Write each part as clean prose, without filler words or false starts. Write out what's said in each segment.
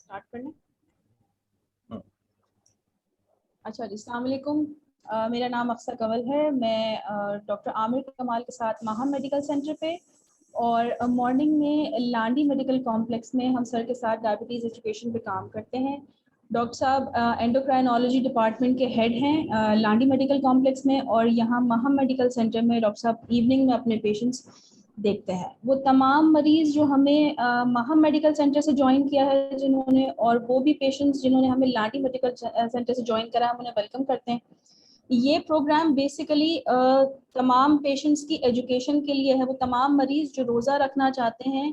Start कर लें। हम्म। अच्छा जी, अस्सलाम वालेकुम। मेरा नाम अक्सर कंवल है। मैं डॉक्टर आमिर कमाल के साथ माहम मेडिकल सेंटर पे और मॉर्निंग में लांडी मेडिकल कॉम्प्लेक्स में हम सर के साथ डायबिटीज़ एजुकेशन पे काम करते हैं। डॉक्टर साहब एंडोक्राइनोलॉजी डिपार्टमेंट के हेड हैं लांडी मेडिकल कॉम्प्लेक्स में, और यहाँ माहम मेडिकल सेंटर में डॉक्टर साहब इवनिंग में अपने पेशेंट्स देखते हैं। वो तमाम मरीज़ जो हमें माहम मेडिकल सेंटर से ज्वाइन किया है जिन्होंने, और वो भी पेशेंट्स जिन्होंने हमें लांडी मेडिकल सेंटर से ज्वाइन करा, हम उन्हें वेलकम करते हैं। ये प्रोग्राम बेसिकली तमाम पेशेंट्स की एजुकेशन के लिए है। वो तमाम मरीज़ जो रोज़ा रखना चाहते हैं,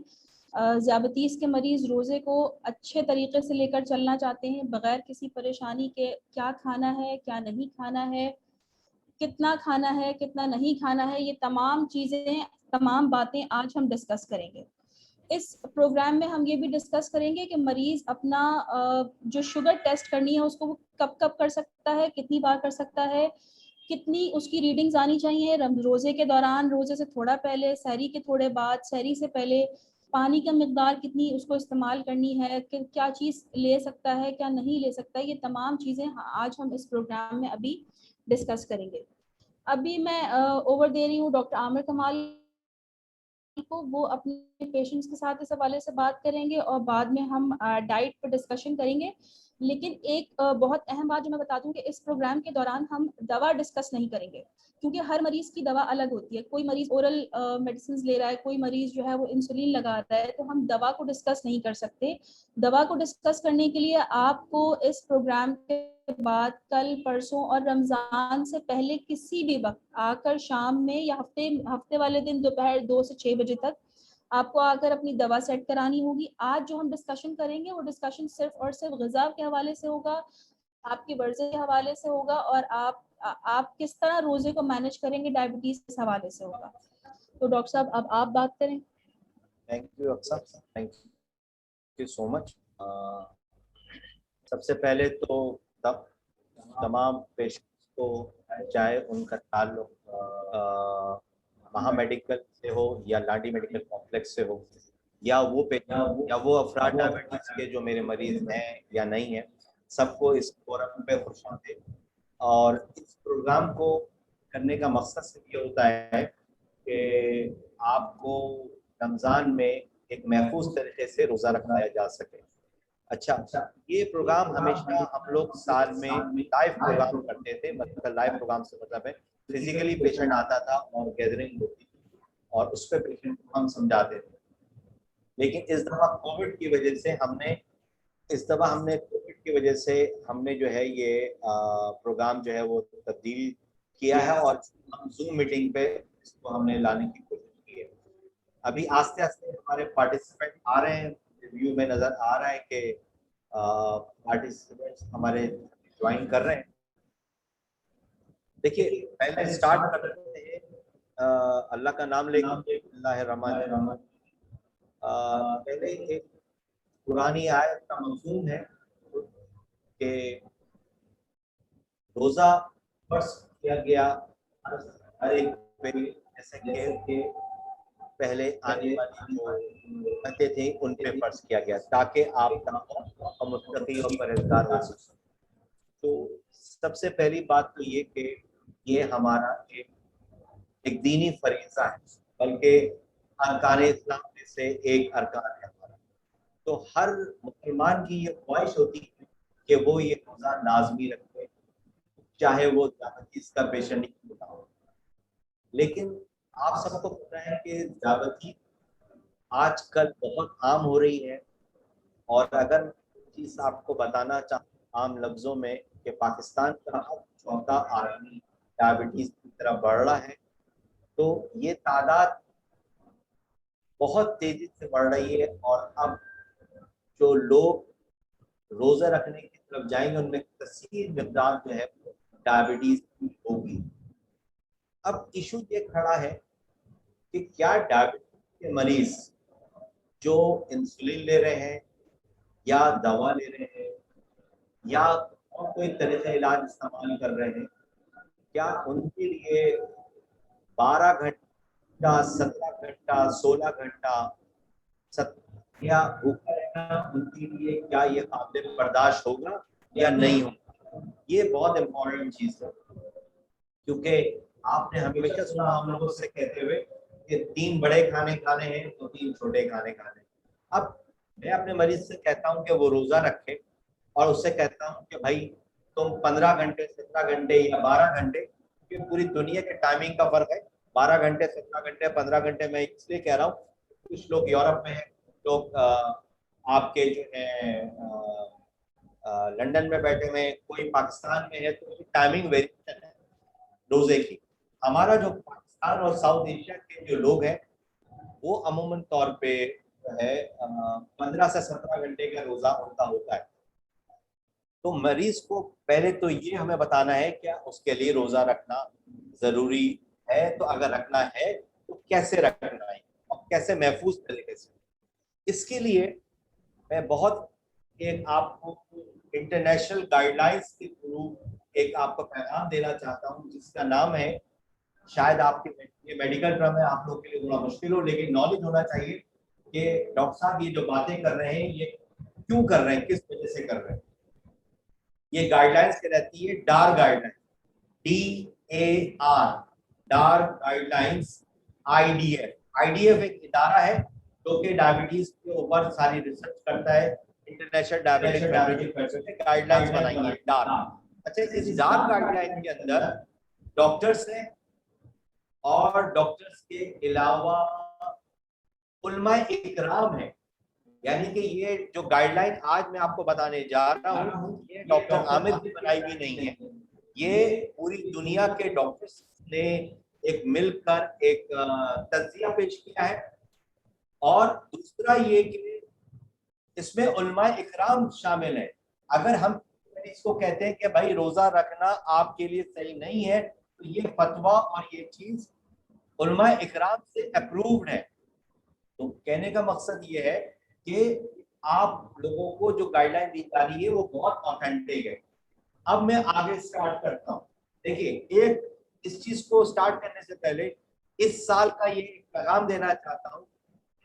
ज़्यादतीस के मरीज़ रोज़े को अच्छे तरीके से लेकर चलना चाहते हैं बग़ैर किसी परेशानी के, क्या खाना है क्या नहीं खाना है, कितना खाना है कितना नहीं खाना है, ये तमाम चीज़ें तमाम बातें आज हम डिस्कस करेंगे। इस प्रोग्राम में हम ये भी डिस्कस करेंगे कि मरीज़ अपना जो शुगर टेस्ट करनी है उसको वो कब कब कर सकता है, कितनी बार कर सकता है, कितनी उसकी रीडिंग्स आनी चाहिए रोज़े के दौरान, रोज़े से थोड़ा पहले, सहरी के थोड़े बाद, सहरी से पहले, पानी का मिकदार कितनी उसको इस्तेमाल करनी है, कि क्या चीज़ ले सकता है क्या नहीं ले सकता है, ये तमाम चीज़ें आज हम इस प्रोग्राम में अभी डिस्कस करेंगे। अभी मैं ओवर दे रही हूँ डॉक्टर आमिर कमाल को, वो अपने पेशेंट्स के साथ इस हवाले से बात करेंगे और बाद में हम डाइट पर डिस्कशन करेंगे। लेकिन एक बहुत अहम बात जो मैं बता दूं कि इस प्रोग्राम के दौरान हम दवा डिस्कस नहीं करेंगे, क्योंकि हर मरीज़ की दवा अलग होती है। कोई मरीज़ ओरल मेडिसिन ले रहा है, कोई मरीज़ जो है वो इंसुलिन लगा रहा है, तो हम दवा को डिस्कस नहीं कर सकते। दवा को डिस्कस करने के लिए आपको इस प्रोग्राम के बाद कल परसों और रमज़ान से पहले किसी भी वक्त आकर शाम में या हफ्ते वाले दिन दोपहर 2 से 6 बजे तक आपको आकर अपनी दवा सेट करानी होगी। आज जो हम डिस्कशन करेंगे वो डिस्कशन सिर्फ और सिर्फ ग़िज़ा के हवाले से होगा, आपकी वर्ज़े के हवाले से होगा, और आप किस तरह रोज़े को मैनेज करेंगे डायबिटीज़ के हवाले से होगा। तो डॉक्टर साहब अब आप बात करें। थैंक यू अक्सर, थैंक यू सो मच। सबसे पहले तो तमाम पेशेंट्स को, चाहे उनका ताल्लुक महा मेडिकल से हो या लाडी मेडिकल कॉम्प्लेक्स से हो, या वो पेशेंट या वो अफराद डायबिटीज के जो मेरे मरीज हैं या नहीं हैं, सबको इस फोरम पे खुशामदीद। और इस प्रोग्राम को करने का मकसद सिर्फ ये होता है कि आपको रमज़ान में एक महफूज तरीके से रोज़ा रखाया जा सके। अच्छा, ये प्रोग्राम हमेशा हम लोग साल में लाइव प्रोग्राम करते थे। मतलब लाइव प्रोग्राम से मतलब है फिजिकली पेशेंट आता था और गैदरिंग होती थी और उस पर पेशेंट को हम समझाते थे। लेकिन इस दफ़ा कोविड की वजह से हमने जो है ये प्रोग्राम जो है वो तब्दील किया है और हम जूम मीटिंग पे इसको हमने लाने की कोशिश की है। अभी आस्ते आस्ते हमारे पार्टिसिपेंट आ रहे हैं, रिव्यू में नजर आ रहा है कि पार्टिसिपेंट्स हमारे ज्वाइन कर रहे हैं। देखिए, पहले स्टार्ट करते हैं अल्लाह का नाम लेकर। अल्लाहुर्रहमान। पहले एक पुरानी आयत का मफ़हूम है कि रोज़ा फर्ज किया गया हर एक पे, जैसे कि पहले आने वाली जो उम्मतें थी उन पे फर्ज किया गया ताकि आप तक़वा और मुत्तकी और परहेज़गार हो सकें। तो सबसे पहली बात तो ये कि ये हमारा एक दीनी फरीज़ा है, बल्कि अरकान इस्लाम में से एक अरकान है हमारा। तो हर मुसलमान की ये ख्वाहिश होती है कि वो ये रोज़ा लाज़मी रखे, चाहे वो डायबिटीज़ का पेशेंट ही ना हो। लेकिन आप सबको पता है कि डायबिटीज़ आजकल बहुत आम हो रही है। और अगर चीज़ आपको बताना चाहूँ आम लफ्ज़ों में कि पाकिस्तान का अब चौथा आदमी डायबिटीज़ की तरफ बढ़ रहा है, तो ये तादाद बहुत तेज़ी से बढ़ रही है। और अब जो लोग रोज़ा रखने की तरफ जाएंगे उनमें कसीर मिक़दार जो है डायबिटीज़ की होगी। अब इशू ये खड़ा है कि क्या डायबिटीज़ के मरीज़ जो इंसुलिन ले रहे हैं या दवा ले रहे हैं या और कोई तरह का इलाज इस्तेमाल कर रहे हैं, क्या उनके लिए 12 घंटा, 17 घंटा, 16 घंटा या भूखा रहना रखना उनके लिए क्या ये काबिल बर्दाश्त होगा या नहीं होगा, ये बहुत इम्पोर्टेंट चीज है। क्योंकि आपने हमेशा सुना हम लोगों से कहते हुए कि 3 बड़े खाने खाने हैं तो 3 छोटे खाने खाने। अब मैं अपने मरीज से कहता हूँ कि वो रोजा रखे और उससे कहता हूँ कि भाई तुम 15 घंटे 17 घंटे या 12 घंटे, क्योंकि पूरी दुनिया के टाइमिंग का फर्क है, 12 घंटे 17 घंटे 15 घंटे। मैं इसलिए कह रहा हूँ कुछ लोग यूरोप में हैं, लोग आपके जो है लंदन में बैठे हुए हैं, कोई पाकिस्तान में है, तो टाइमिंग वेरिएशन है रोजे की। हमारा जो पाकिस्तान और साउथ एशिया के जो लोग हैं वो अमूमन तौर पे जो है 15 से 17 घंटे का रोजा उनका होता है। तो मरीज को पहले तो ये हमें बताना है क्या उसके लिए रोजा रखना जरूरी है, तो अगर रखना है तो कैसे रखना है और कैसे महफूज तरीके से। इसके लिए मैं बहुत एक आपको इंटरनेशनल गाइडलाइंस के थ्रू एक आपको पैगाम देना चाहता हूँ, जिसका नाम है, शायद आपके ये मेडिकल टर्म है आप लोग के लिए थोड़ा मुश्किल हो, लेकिन नॉलेज होना चाहिए कि डॉक्टर साहब ये जो बातें कर रहे हैं ये क्यों कर रहे हैं, किस वजह से कर रहे हैं। ये गाइडलाइंस कहलाती है डार गाइडलाइंस, DAR, डार गाइडलाइंस। IDF एक इदारा है जो कि डायबिटीज के ऊपर सारी रिसर्च करता है, इंटरनेशनल डायबिटिक फेडरेशन ने गाइडलाइंस बनाई है डार। अच्छा, इस डार गाइडलाइन के अंदर डॉक्टर्स हैं और डॉक्टर्स के अलावा उलमा इकराम है, यानी कि ये जो गाइडलाइन आज मैं आपको बताने जा रहा हूँ ये डॉक्टर आमिर की बनाई हुई नहीं है, ये पूरी दुनिया के डॉक्टर्स ने एक मिलकर एक तज्जिया पेश किया है। और दूसरा ये कि इसमें उलमा इकराम शामिल है। अगर हम इसको कहते हैं कि भाई रोजा रखना आपके लिए सही नहीं है, तो ये फतवा और ये चीज उलमा इकराम से अप्रूव्ड है। तो कहने का मकसद ये है कि आप लोगों को जो गाइडलाइन दी जा रही है वो बहुत ऑथेंटिक है। अब मैं आगे स्टार्ट करता हूँ। देखिए, एक इस चीज को स्टार्ट करने से पहले इस साल का ये पैगाम देना चाहता हूँ,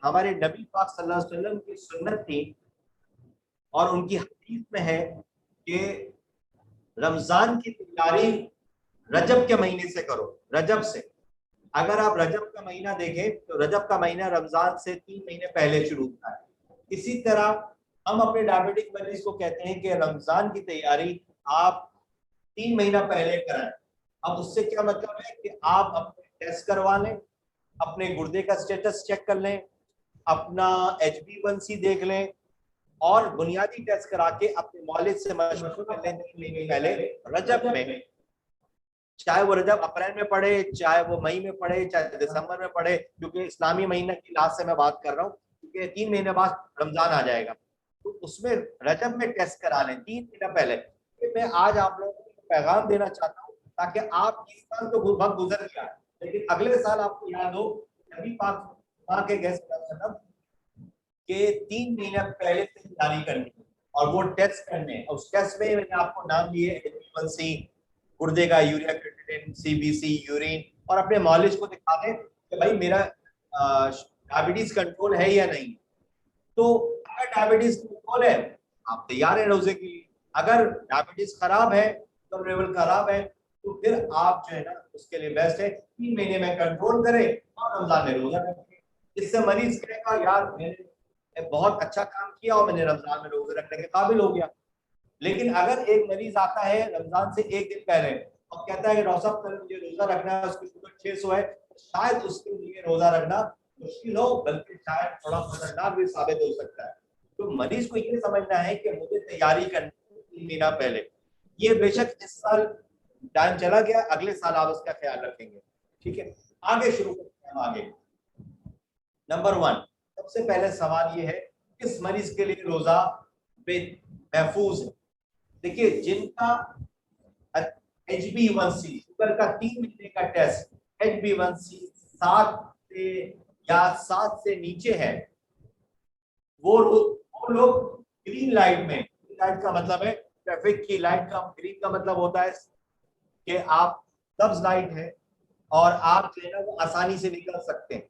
हमारे नबी पाक सल्लल्लाहु अलैहि वसल्लम की सुन्नत थी और उनकी हदीस में है कि रमजान की तैयारी रजब के महीने से करो। रजब से, अगर आप रजब का महीना देखें तो रजब का महीना रमजान से 3 महीने पहले शुरू होता है। इसी तरह हम अपने डायबिटिक मरीज को कहते हैं कि रमजान की तैयारी आप 3 महीना पहले कराएं। अब उससे क्या मतलब है कि आप अपने टेस्ट करवा लें, अपने गुर्दे का स्टेटस चेक कर लें, अपना HbA1c देख लें और बुनियादी टेस्ट करा के अपने मौलिद से मशवरा कर लें 3 महीने पहले रजब में। चाहे वो रजब अप्रैल में पड़े, चाहे वो मई में पड़े, चाहे दिसंबर में पड़े, क्योंकि इस्लामी महीना की लास्ट से मैं बात कर रहा हूँ, क्योंकि 3 महीने बाद रमजान आ जाएगा, तो उसमें रजब में टेस्ट करा लें 3 महीना पहले। तो मैं आज आप लोगों को पैगाम देना चाहता हूँ ताकि आप इस साल तो वक्त गुजर गया, लेकिन अगले साल आपको याद हो नबी पाक वहां के गेस्ट के 3 महीने पहले से तैयारी करनी और वो टेस्ट करने। उस टेस्ट में मैंने आपको नाम लिए HbA1c, गुर्दे का यूरिया क्रिएटिनिन, CBC, यूरिन, और अपने मॉलिज को दिखा दें कि भाई मेरा डायबिटीज कंट्रोल है या नहीं। तो अगर डायबिटीज कंट्रोल है आप तैयार है रोजे के लिए, अगर डायबिटीज खराब है तो लेवल खराब है, तो फिर आप जो है ना उसके लिए बेस्ट है 3 महीने में कंट्रोल करें और रमजान में रोजा रखें। इससे मरीज कहेगा यार मैंने बहुत अच्छा काम किया और मैंने रमजान में रोजे रखने के काबिल हो गया। लेकिन अगर एक मरीज आता है रमजान से एक दिन पहले और कहता है कि डॉक्टर साहब कल मुझे रोजा रखना है, उसकी शुगर 600 है, तो शायद उसके लिए रोजा रखना मुश्किल हो, बल्कि शायद थोड़ा खतरनाक भी साबित हो सकता है। तो मरीज को ये समझना है कि मुझे तैयारी करनी 3 महीना पहले। ये बेशक इस साल टाइम चला गया, अगले साल आप उसका ख्याल रखेंगे, ठीक है। आगे शुरू करते हैं हम आगे। नंबर 1, सबसे पहले सवाल ये है किस मरीज के लिए रोजा महफूज है। देखिए, जिनका HbA1c शुगर का 3 महीने का टेस्ट HbA1c 7 से नीचे है, वो लोग ग्रीन लाइट में, ग्रीन लाइट का मतलब है ट्रैफिक की लाइट का, ग्रीन का मतलब होता है कि आप सब्ज लाइट है और आप जो है ना वो आसानी से निकल सकते हैं।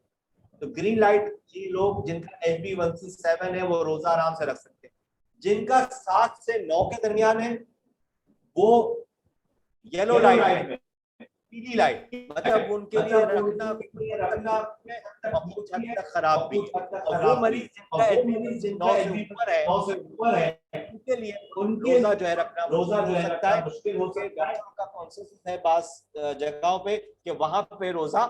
तो ग्रीन लाइट ये लोग जिनका HbA1c 7 है वो रोजा आराम से रख सकते हैं। जिनका 7 से 9 के दरमियान है वो येलो लाइट में, पीली लाइट, मतलब उनके लिए रखना कुछ हद तक खराब भी है। और वो मरीज जिनका HbA1c 9 से ऊपर है उनके लिए रोजा जो है रखना मुश्किल हो सकता है। मुश्किल हो सकता है, डॉक्टरों का कॉन्सेंसस है बास जगहों पे कि वहां पे रोजा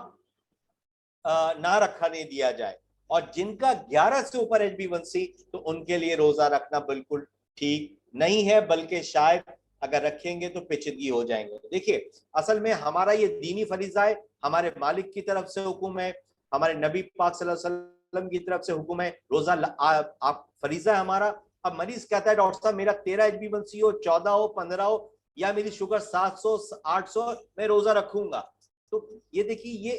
ना रखा नहीं दिया जाए। और जिनका 11 से ऊपर HbA1c तो उनके लिए रोजा रखना बिल्कुल ठीक नहीं है, बल्कि शायद अगर रखेंगे तो पेचीदगी हो जाएंगे। देखिए असल में हमारा ये दीनी फरीजा है, हमारे मालिक की तरफ से हुक्म है, हमारे नबी पाक सल्लल्लाहु अलैहि वसल्लम की तरफ से हुक्म है, रोजा आप फरीजा है हमारा। अब मरीज कहता है डॉक्टर साहब मेरा 13 HbA1c हो, 14 हो, 15 हो, या मेरी शुगर 700 800, मैं रोजा रखूंगा। तो ये देखिए ये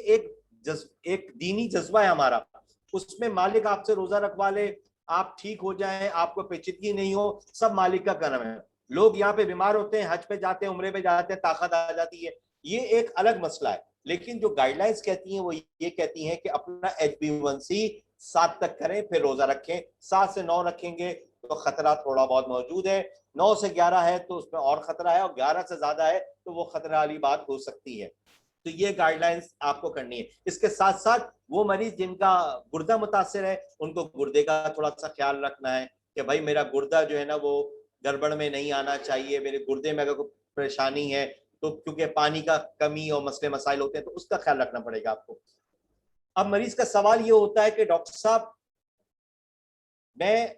एक दीनी जज्बा है हमारा, उसमें मालिक आपसे रोजा रखवा ले, आप ठीक हो जाएं, आपको पेचीदगी नहीं हो, सब मालिक का करम है। लोग यहाँ पे बीमार होते हैं, हज पे जाते हैं, उम्रे पे जाते हैं, ताकत आ जाती है, ये एक अलग मसला है। लेकिन जो गाइडलाइंस कहती हैं वो ये कहती हैं कि अपना HbA1c 7 तक करें फिर रोजा रखें। 7 से 9 रखेंगे तो खतरा थोड़ा बहुत मौजूद है, 9 से 11 है तो उसमें और खतरा है, और 11 से ज्यादा है तो वो खतरा वाली बात हो सकती है। तो ये गाइडलाइंस आपको करनी है। इसके साथ साथ वो मरीज जिनका गुर्दा मुतासिर है उनको गुर्दे का थोड़ा सा ख्याल रखना है कि भाई मेरा गुर्दा जो है ना वो गड़बड़ में नहीं आना चाहिए, मेरे गुर्दे में अगर कोई परेशानी है तो क्योंकि पानी का कमी और मसले मसाइल होते हैं तो उसका ख्याल रखना पड़ेगा आपको। अब मरीज का सवाल ये होता है कि डॉक्टर साहब मैं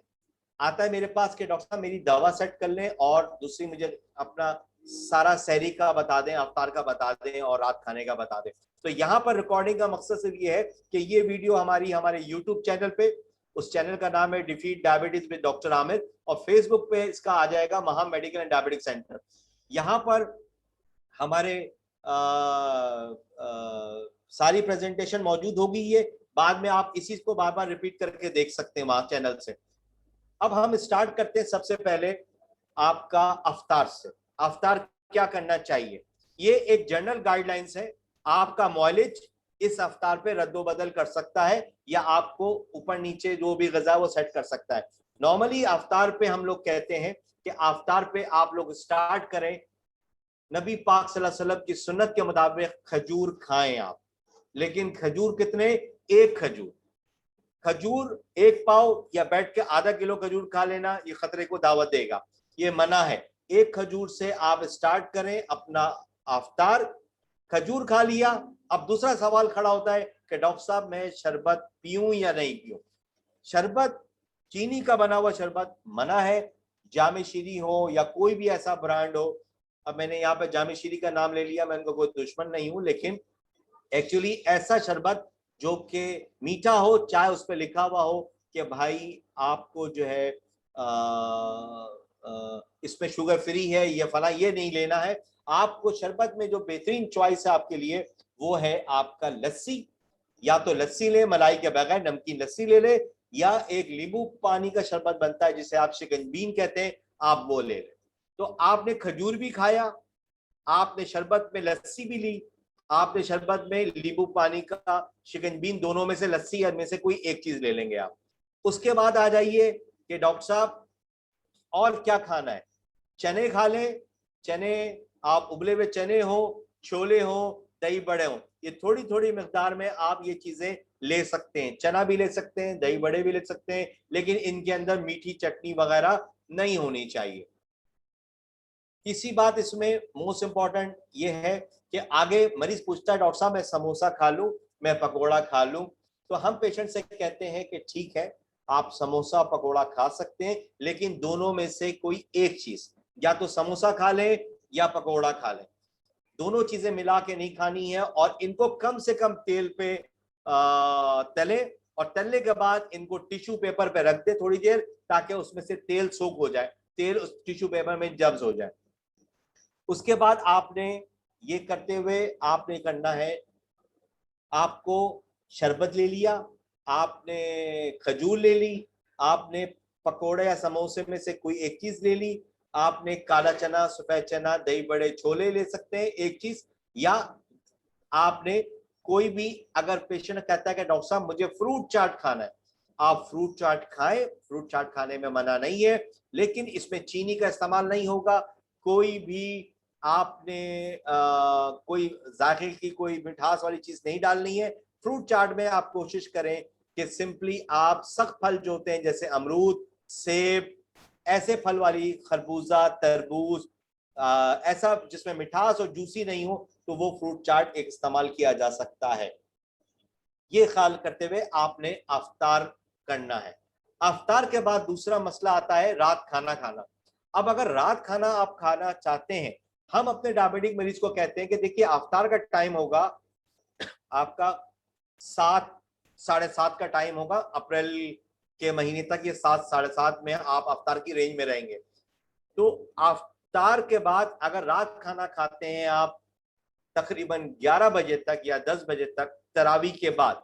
आता है मेरे पास कि डॉक्टर साहब मेरी दवा सेट कर लें और दूसरी मुझे अपना सारा सहरी का बता दें, अफ्तार का बता दें और रात खाने का बता दें। तो यहाँ पर रिकॉर्डिंग का मकसद सिर्फ ये है कि ये वीडियो हमारे यूट्यूब चैनल पे, उस चैनल का नाम है defeat diabetes with doctor Aamir, और फेसबुक पे इसका आ जाएगा महाम मेडिकल एंड डायबिटिक सेंटर। यहाँ पर हमारे सारी प्रेजेंटेशन मौजूद होगी, ये बाद में आप इसी को बार बार रिपीट करके देख सकते हैं वहां चैनल से। अब हम स्टार्ट करते हैं सबसे पहले आपका अफ्तार से। अफ्तार क्या करना चाहिए, ये एक जनरल गाइडलाइंस है। आपका मौलिज इस अफ्तार पे रद्दोबदल कर सकता है या आपको ऊपर नीचे जो भी गजा वो सेट कर सकता है। नॉर्मली अफ्तार पे हम लोग कहते हैं कि अफ्तार पे आप लोग स्टार्ट करें नबी पाक सल्लल्लाहु अलैहि वसल्लम की सुन्नत के मुताबिक खजूर खाएं आप, लेकिन खजूर कितने, एक खजूर। खजूर एक पाव या बैठ के आधा किलो खजूर खा लेना ये खतरे को दावत देगा, ये मना है। एक खजूर से आप स्टार्ट करें अपना अफ्तार। खजूर खा लिया, अब दूसरा सवाल खड़ा होता है कि डॉक्टर साहब मैं शरबत पीऊं या नहीं पीऊं। शरबत, चीनी का बना हुआ शरबत मना है, जामे शीरी हो या कोई भी ऐसा ब्रांड हो। अब मैंने यहाँ पे जामे शीरी का नाम ले लिया, मैं उनको कोई दुश्मन नहीं हूं, लेकिन एक्चुअली ऐसा शरबत जो कि मीठा हो, चाहे उस पर लिखा हुआ हो कि भाई आपको जो है इसमें शुगर फ्री है या फला, ये नहीं लेना है आपको। शरबत में जो बेहतरीन चॉइस है आपके लिए वो है आपका लस्सी। या तो लस्सी ले, मलाई के बगैर नमकीन लस्सी ले ले, या एक नींबू पानी का शरबत बनता है जिसे आप शिकंजबीन कहते हैं, आप वो ले ले। तो आपने खजूर भी खाया, आपने शरबत में लस्सी भी ली, आपने शरबत में नींबू पानी का, शिकंजबीन, दोनों में से लस्सी में से कोई एक चीज ले लेंगे आप। उसके बाद आ जाइए कि डॉक्टर साहब और क्या खाना है। चने खा लें, चने आप उबले हुए चने हो, छोले हो, दही बड़े हो, ये थोड़ी थोड़ी मिकदार में आप ये चीजें ले सकते हैं। चना भी ले सकते हैं, दही बड़े भी ले सकते हैं, लेकिन इनके अंदर मीठी चटनी वगैरह नहीं होनी चाहिए। तीसरी बात इसमें मोस्ट इंपॉर्टेंट ये है कि आगे मरीज पूछता है डॉक्टर साहब मैं समोसा खा लूं, मैं पकोड़ा खा लूं, तो हम पेशेंट से कहते हैं कि ठीक है आप समोसा पकोड़ा खा सकते हैं, लेकिन दोनों में से कोई एक चीज, या तो समोसा खा लें या पकोड़ा खा लें, दोनों चीजें मिला के नहीं खानी है। और इनको कम से कम तेल पे तले, और तलने के बाद इनको टिश्यू पेपर पे रख दे थोड़ी देर, ताकि उसमें से तेल सोख हो जाए, तेल उस टिश्यू पेपर में जब्स हो जाए। उसके बाद आपने ये करते हुए आपने करना है, आपको शरबत ले लिया, आपने खजूर ले ली, आपने पकोड़े या समोसे में से कोई एक चीज ले ली, आपने काला चना, सफेद चना, दही बड़े, छोले ले सकते हैं एक चीज, या आपने कोई भी अगर पेशेंट कहता है कि डॉक्टर साहब मुझे फ्रूट चाट खाना है, आप फ्रूट चाट खाएं, फ्रूट चाट खाने में मना नहीं है, लेकिन इसमें चीनी का इस्तेमाल नहीं होगा, कोई भी आपने कोई जायके की कोई मिठास वाली चीज नहीं डालनी है। फ्रूट चाट में आप कोशिश करें कि सिंपली आप सख्त फल जो होते हैं जैसे अमरूद, सेब, ऐसे फल वाली, खरबूजा, तरबूज, ऐसा जिसमें मिठास और जूसी नहीं हो, तो वो फ्रूट चाट एक इस्तेमाल किया जा सकता है। ये ख्याल करते हुए आपने अफ्तार करना है। अफ्तार के बाद दूसरा मसला आता है रात खाना खाना। अब अगर रात खाना आप खाना चाहते हैं, हम अपने डायबिटिक मरीज को कहते हैं कि देखिए अफ्तार का टाइम होगा आपका 7, 7:30 का टाइम होगा, अप्रैल के महीने तक ये 7, 7:30 में आप अफ्तार की रेंज में रहेंगे। तो अफ्तार के बाद अगर रात खाना खाते हैं आप तकरीबन 11 बजे तक या 10 बजे तक, तरावी के बाद,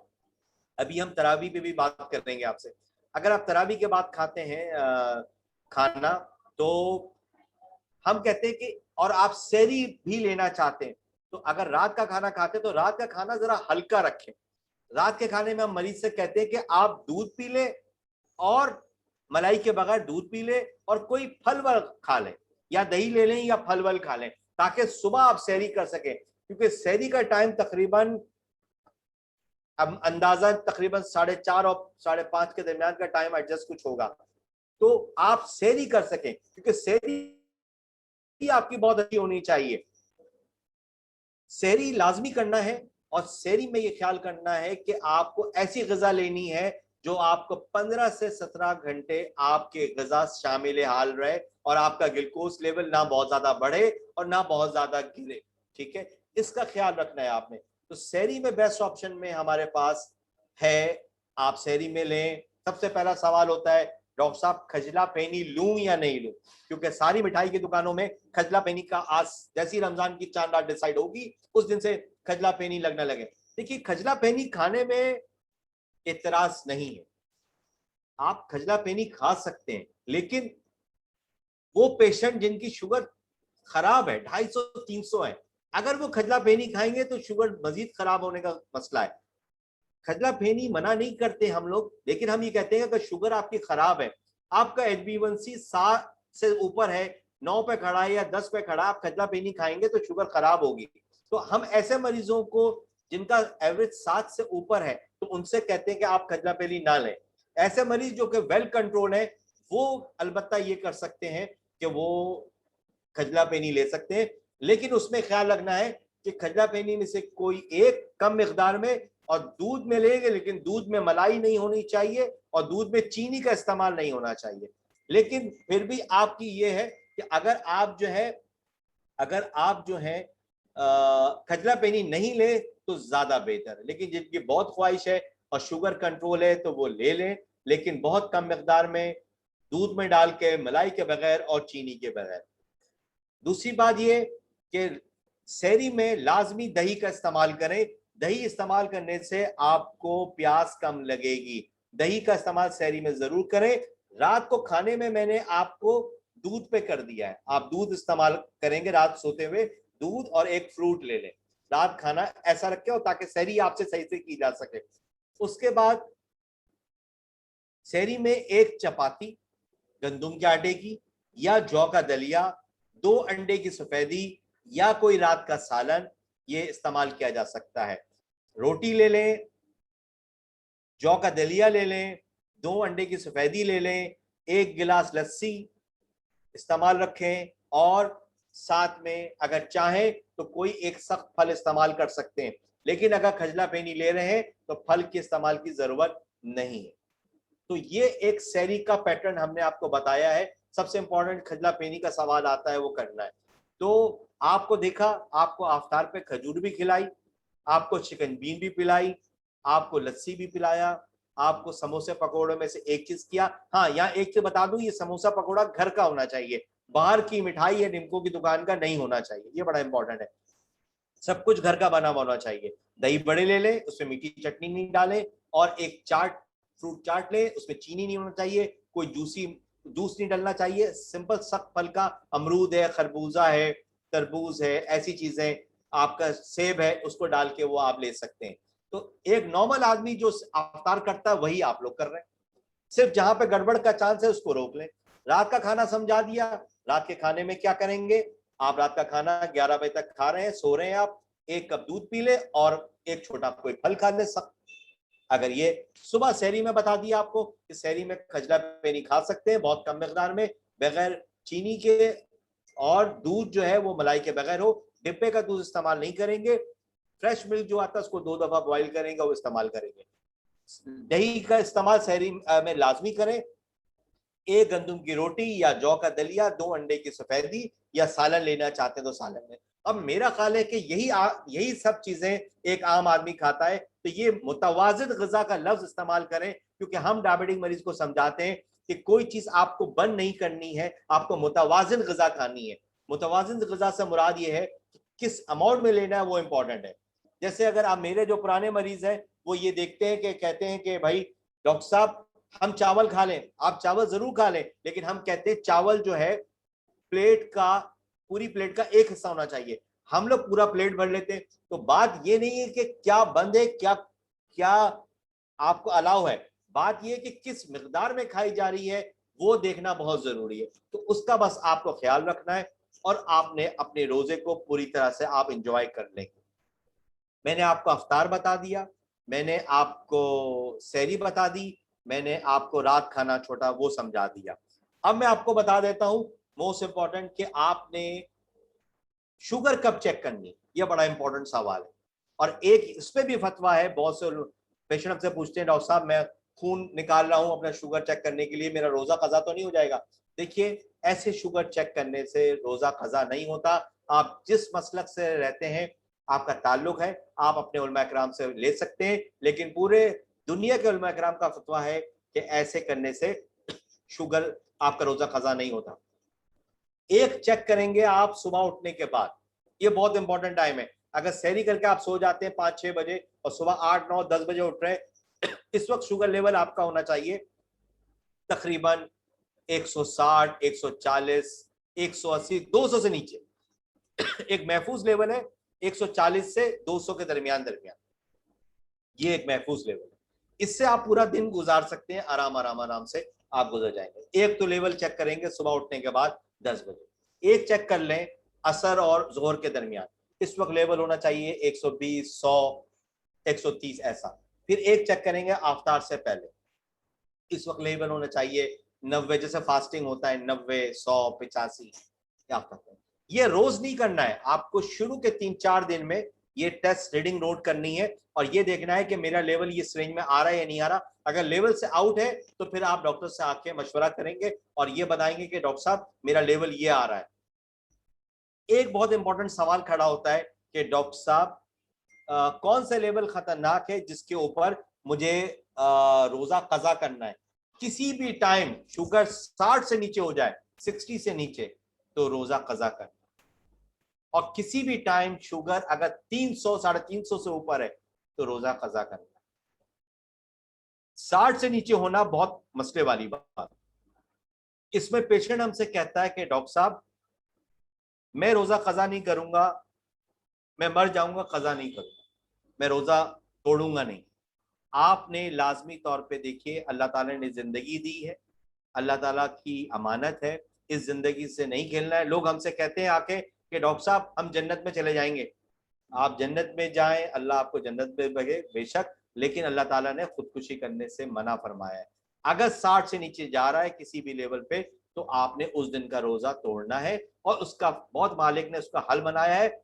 अभी हम तरावी पे भी बात करेंगे आपसे, अगर आप तरावी के बाद खाते हैं खाना, तो हम कहते हैं कि और आप सहरी भी लेना चाहते हैं, तो अगर रात का खाना खाते हैं तो रात का खाना जरा हल्का रखें। रात के खाने में हम मरीज से कहते हैं कि आप दूध पी लें और मलाई के बगैर दूध पी लें और कोई फल वल खा लें, या दही ले लें या फल वल खा लें, ताकि सुबह आप सहरी कर सकें, क्योंकि सहरी का टाइम तकरीबन अंदाजा तकरीबन 4:30 और 5:30 के दरमियान का टाइम एडजस्ट कुछ होगा, तो आप सहरी कर सकें, क्योंकि सहरी आपकी बहुत अच्छी होनी चाहिए। सहरी लाजमी करना है, और सहरी में ये ख्याल करना है कि आपको ऐसी ग़िज़ा लेनी है जो आपको 15 से 17 घंटे आपके ग़िज़ा शामिल हाल रहे और आपका ग्लूकोज लेवल ना बहुत ज्यादा बढ़े और ना बहुत ज्यादा गिरे। ठीक है, इसका ख्याल रखना है आपने। तो सहरी में बेस्ट ऑप्शन में हमारे पास है, आप सहरी में लें। सबसे पहला सवाल होता है डॉक्टर साहब खजला पैनी लूं या नहीं लूं, क्योंकि सारी मिठाई की दुकानों में खजला पैनी का आज जैसी रमजान की चांद रात डिसाइड होगी उस दिन से खजला पैनी लगने लगे। देखिए खजला पैनी खाने में इतराज नहीं है, आप खजला पैनी खा सकते हैं, लेकिन वो पेशेंट जिनकी शुगर खराब है 250-300 है, अगर वो खजला पैनी खाएंगे तो शुगर मजीद खराब होने का मसला है। खजला पैनी मना नहीं करते हम लोग, लेकिन हम ये कहते हैं कि शुगर आपकी खराब है, आपका HbA1c 7 से ऊपर है, 9 पे खड़ा है या 10 पे खड़ा, आप खजला पैनी खाएंगे तो शुगर खराब होगी। तो हम ऐसे मरीजों को जिनका एवरेज 7 से ऊपर है तो उनसे कहते हैं कि आप खजला पैनी ना लें। ऐसे मरीज जो कि वेल कंट्रोल है वो अलबत्ता ये कर सकते हैं कि वो खजला पैनी ले सकते हैं, लेकिन उसमें ख्याल रखना है कि खजला पैनी में से कोई एक कम मिकदार में और दूध में लेंगे, लेकिन दूध में मलाई नहीं होनी चाहिए और दूध में चीनी का इस्तेमाल नहीं होना चाहिए। लेकिन फिर भी आपकी ये है कि अगर आप जो है खजला पैनी नहीं ले तो ज्यादा बेहतर है, लेकिन जिनकी बहुत ख्वाहिश है और शुगर कंट्रोल है तो वो ले लें, लेकिन बहुत कम मिकदार में, दूध में डाल के, मलाई के बगैर और चीनी के बगैर। दूसरी बात ये कि सहरी में लाजमी दही का इस्तेमाल करें, दही इस्तेमाल करने से आपको प्यास कम लगेगी, दही का इस्तेमाल सहरी में जरूर करें। रात को खाने में मैंने आपको दूध पे कर दिया है, आप दूध इस्तेमाल करेंगे रात सोते हुए, दूध और एक फ्रूट ले लें, रात खाना ऐसा रखें ताकि सहरी आपसे सही से की जा सके। उसके बाद सहरी में एक चपाती गंदुम के आटे की या जौ का दलिया, 2 अंडे की सफेदी या कोई रात का सालन, ये इस्तेमाल किया जा सकता है। रोटी ले लें, जौ का दलिया ले लें, 2 अंडे की सफेदी ले लें, 1 गिलास लस्सी इस्तेमाल रखें, और साथ में अगर चाहें तो कोई एक सख्त फल इस्तेमाल कर सकते हैं, लेकिन अगर खजला पैनी ले रहे हैं तो फल के इस्तेमाल की जरूरत नहीं है। तो ये एक सहरी का पैटर्न हमने आपको बताया है। सबसे इंपॉर्टेंट खजला पैनी का सवाल आता है, वो करना है। तो आपको देखा, आपको अफ्तार पे खजूर भी खिलाई, आपको चिकन बीन भी पिलाई, आपको लस्सी भी पिलाया, आपको समोसे पकौड़े में से एक चीज किया। हाँ, यहाँ एक चीज बता दूं, ये समोसा पकौड़ा घर का होना चाहिए, बाहर की मिठाई या निमको की दुकान का नहीं होना चाहिए, ये बड़ा इंपॉर्टेंट है। सब कुछ घर का बना होना चाहिए। दही बड़े ले लें, उसमें मीठी चटनी नहीं डालें, और एक फ्रूट चाट लें, उसमें चीनी नहीं होना चाहिए, कोई जूस नहीं डलना चाहिए, सिंपल सख्त फल का, अमरूद है, खरबूजा है, तरबूज है, ऐसी चीजें आपका सेब है उसको डाल के वो आप ले सकते हैं। तो एक नॉर्मल आदमी जो अफ्तार करता है वही आप लोग कर रहे हैं। सिर्फ जहां पे गड़बड़ का चांस है उसको रोक लें। रात का खाना समझा दिया। रात के खाने में क्या करेंगे, आप रात का खाना 11 बजे तक खा रहे हैं, सो रहे हैं आप, 1 कप दूध पी ले और एक छोटा कोई फल खा ले। सब अगर ये सुबह सहरी में बता दिया आपको कि सहरी में खजला पेनी खा सकते हैं बहुत कम मिकदार में, बगैर चीनी के, और दूध जो है वो मलाई के बगैर हो, डिब्बे का दूध इस्तेमाल नहीं करेंगे, फ्रेश मिल्क जो आता है उसको 2 दफा बॉईल करेंगे वो इस्तेमाल करेंगे। दही का इस्तेमाल सहरी में लाजमी करें। 1 गंदुम की रोटी या जौ का दलिया, 2 अंडे की सफेदी, या सालन लेना चाहते हैं तो सालन में। अब मेरा ख्याल है कि यही सब चीजें एक आम आदमी खाता है, तो ये मुतवाजिन ग़िज़ा का लफ्ज इस्तेमाल करें, क्योंकि हम डायबिटिक मरीज को समझाते हैं कि कोई चीज आपको बंद नहीं करनी है, आपको मुतवाजिन ग़िज़ा खानी है। मुतवाजिन ग़िज़ा से मुराद ये है कि किस अमाउंट में लेना है वो इंपॉर्टेंट है। जैसे अगर आप मेरे जो पुराने मरीज हैं वो ये देखते हैं कि कहते हैं कि भाई डॉक्टर साहब हम चावल खा लें, आप चावल जरूर खा लें, लेकिन हम कहते हैं चावल जो है प्लेट का, पूरी प्लेट का एक हिस्सा होना चाहिए। हम लोग पूरा प्लेट भर लेते हैं। तो बात ये नहीं है कि क्या बंद है, क्या क्या आपको अलाउ है, बात ये है कि किस मिकदार में खाई जा रही है वो देखना बहुत जरूरी है। तो उसका बस आपको ख्याल रखना है और आपने अपने रोजे को पूरी तरह से आप इंजॉय कर लेंगे। मैंने आपको अफ्तार बता दिया, मैंने आपको सहरी बता दी, मैंने आपको रात खाना छोटा वो समझा दिया। अब मैं आपको बता देता हूं मोस्ट इंपॉर्टेंट कि आपने शुगर कब चेक करनी, ये बड़ा इंपॉर्टेंट सवाल है। और एक इस पे भी फतवा है, बहुत से पेशेंट हमसे पूछते हैं डॉक्टर साहब मैं खून निकाल रहा हूं अपना शुगर चेक करने के लिए, मेरा रोजा कज़ा तो नहीं हो जाएगा। देखिए ऐसे शुगर चेक करने से रोजा कज़ा नहीं होता। आप जिस मसलक से रहते हैं, आपका ताल्लुक है, आप अपने उलमा इकराम से ले सकते हैं, लेकिन पूरे दुनिया के उलमा इकराम का फतवा है कि ऐसे करने से शुगर आपका रोजा कज़ा नहीं होता। एक चेक करेंगे आप सुबह उठने के बाद, ये बहुत इंपॉर्टेंट टाइम है। अगर सहरी करके आप सो जाते हैं 5-6 बजे और सुबह 8, 9, 10 बजे उठ रहे हैं, इस वक्त शुगर लेवल आपका होना चाहिए तकरीबन 160, 140, 180, 200 से नीचे। एक महफूज लेवल है 140 से 200 के दरमियान, ये एक महफूज लेवल है। इससे आप पूरा दिन गुजार सकते हैं, आराम आराम आराम से आप गुजर जाएंगे। एक तो लेवल चेक करेंगे सुबह उठने के बाद 10 बजे। एक चेक कर लें असर और जोहर के दरमियान, इस वक्त लेवल होना चाहिए 120, 100, 130 ऐसा। फिर एक चेक करेंगे आफ्तार से पहले, इस वक्त लेवल होना चाहिए 90, जैसे फास्टिंग होता है 90, 100, 85 आफ्तार। ये रोज नहीं करना है, आपको शुरू के 3-4 दिन में ये टेस्ट रीडिंग नोट करनी है और ये देखना है कि मेरा लेवल ये रेंज में आ रहा है या नहीं आ रहा। अगर लेवल से आउट है तो फिर आप डॉक्टर से आके मशवरा करेंगे और ये बताएंगे कि डॉक्टर साहब मेरा लेवल ये आ रहा है। एक बहुत इंपॉर्टेंट सवाल खड़ा होता है कि डॉक्टर साहब कौन सा लेवल खतरनाक है जिसके ऊपर मुझे रोजा कज़ा करना है। किसी भी टाइम शुगर 60 से नीचे हो जाए, 60 से नीचे, तो रोजा कज़ा करना। और किसी भी टाइम शुगर अगर 300, 350 से ऊपर है तो रोजा कज़ा करना। 60 से नीचे होना बहुत मसले वाली बात। इसमें पेशेंट हमसे कहता है कि डॉक्टर साहब मैं रोजा कज़ा नहीं करूंगा, मैं मर जाऊंगा, कज़ा नहीं करूंगा, मैं रोजा तोड़ूंगा नहीं। आपने लाजमी तौर पे देखिए अल्लाह ताला ने जिंदगी दी है, अल्लाह ताला की अमानत है, इस जिंदगी से नहीं खेलना है। लोग हमसे कहते हैं आके कि डॉक्टर साहब हम जन्नत में चले जाएंगे। आप जन्नत में जाएं, अल्लाह आपको जन्नत में भेजे बेशक, लेकिन अल्लाह ताला ने खुदकुशी करने से मना फरमाया है। अगर 60 से नीचे जा रहा है किसी भी लेवल पे तो आपने उस दिन का रोजा तोड़ना है और उसका बहुत मालिक ने उसका हल बनाया है,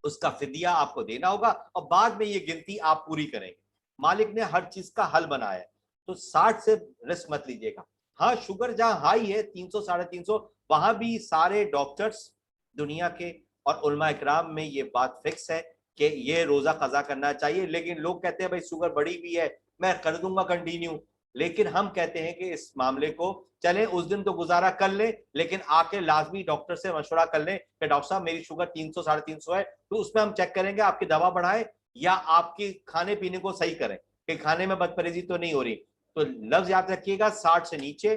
उसका फिदिया आपको देना होगा और बाद में ये गिनती आप पूरी करेंगे। मालिक ने हर चीज का हल बनाया है, तो 60 से रिस्क मत लीजिएगा। हाँ शुगर जहां हाई है 300, 350, वहां भी सारे डॉक्टर्स दुनिया के और उलमा इकराम में ये बात फिक्स है कि ये रोजा कज़ा करना चाहिए। लेकिन लोग कहते हैं भाई शुगर बढ़ी हुई है मैं कर दूंगा कंटिन्यू, लेकिन हम कहते हैं कि इस मामले को चलें उस दिन तो गुजारा कर लें, लेकिन आके लाजमी डॉक्टर से मशवरा कर लें कि डॉक्टर साहब मेरी शुगर 300, 350 है, तो उसमें हम चेक करेंगे आपकी दवा बढ़ाएं या आपकी खाने पीने को सही करें कि खाने में बदपरहेजी तो नहीं हो रही। तो लफ्ज याद रखिएगा 60 से नीचे